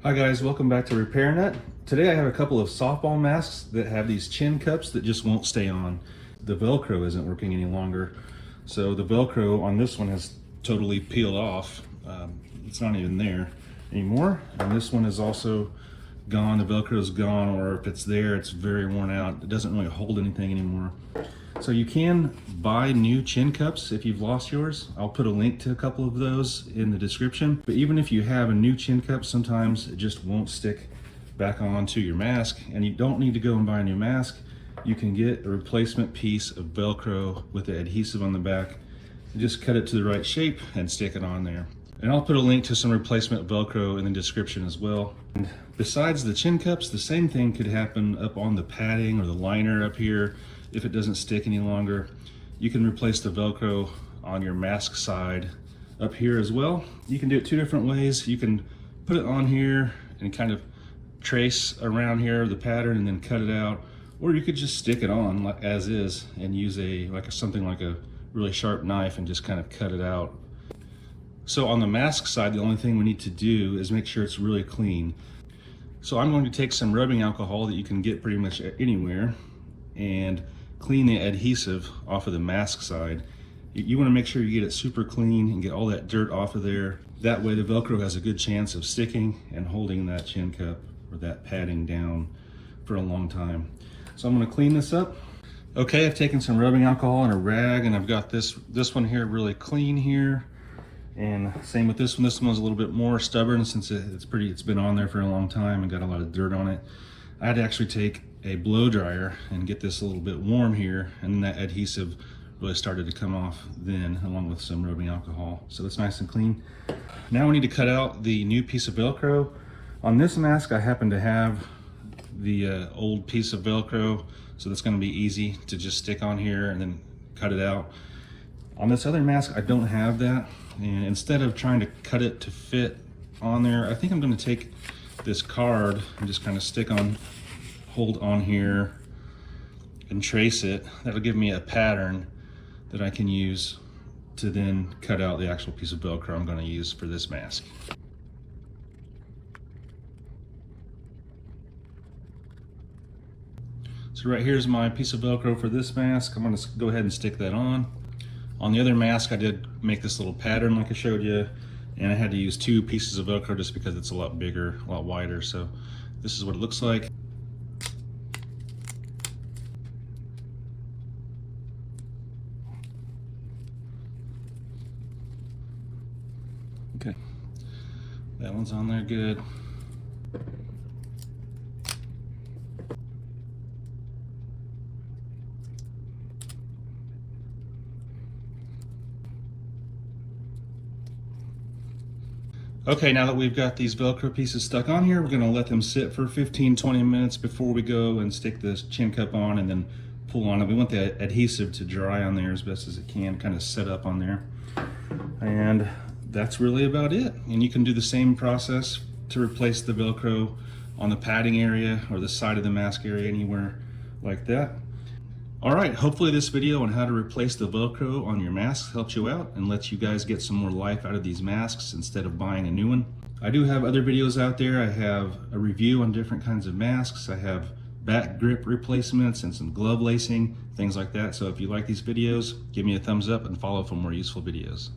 Hi guys, welcome back to Repair Nut. Today I have a couple of softball masks that have these chin cups that just won't stay on. The Velcro isn't working any longer. So the Velcro on this one has totally peeled off. It's not even there anymore. And this one is also gone. The Velcro is gone, or if it's there, it's very worn out. It doesn't really hold anything anymore. So you can buy new chin cups if you've lost yours. I'll put a link to a couple of those in the description. But even if you have a new chin cup, sometimes it just won't stick back onto your mask, and you don't need to go and buy a new mask. You can get a replacement piece of Velcro with the adhesive on the back and just cut it to the right shape and stick it on there. And I'll put a link to some replacement Velcro in the description as well. And besides the chin cups, the same thing could happen up on the padding or the liner up here. If it doesn't stick any longer, you can replace the Velcro on your mask side up here as well. You can do it two different ways. You can put it on here and kind of trace around here the pattern and then cut it out, or you could just stick it on as is and use something like a really sharp knife and just kind of cut it out. So on the mask side, the only thing we need to do is make sure it's really clean. So I'm going to take some rubbing alcohol that you can get pretty much anywhere and clean the adhesive off of the mask side. You want to make sure you get it super clean and get all that dirt off of there. That way the Velcro has a good chance of sticking and holding that chin cup or that padding down for a long time. So I'm going to clean this up. Okay, I've taken some rubbing alcohol and a rag, and I've got this one here really clean here. And same with this one. This one's a little bit more stubborn since it's been on there for a long time and got a lot of dirt on it. I had to actually take a blow dryer and get this a little bit warm here, and then that adhesive really started to come off then, along with some rubbing alcohol. So it's nice and clean. Now we need to cut out the new piece of Velcro. On this mask, I happen to have the old piece of Velcro, so that's going to be easy to just stick on here and then cut it out. On this other mask, I don't have that, and instead of trying to cut it to fit on there, I think I'm going to take this card and just kind of hold on here and trace it. That'll give me a pattern that I can use to then cut out the actual piece of Velcro I'm going to use for this mask. So right here's my piece of Velcro for this mask. I'm going to go ahead and stick that on. On the other mask, I did make this little pattern like I showed you, and I had to use two pieces of Velcro just because it's a lot bigger, a lot wider. So this is what it looks like. Okay, that one's on there good. Okay, now that we've got these Velcro pieces stuck on here, we're going to let them sit for 15-20 minutes before we go and stick this chin cup on and then pull on it. We want the adhesive to dry on there as best as it can, kind of set up on there. And that's really about it. And you can do the same process to replace the Velcro on the padding area or the side of the mask area, anywhere like that. All right, hopefully this video on how to replace the Velcro on your masks helped you out and lets you guys get some more life out of these masks instead of buying a new one. I do have other videos out there. I have a review on different kinds of masks. I have back grip replacements and some glove lacing, things like that. So if you like these videos, give me a thumbs up and follow for more useful videos.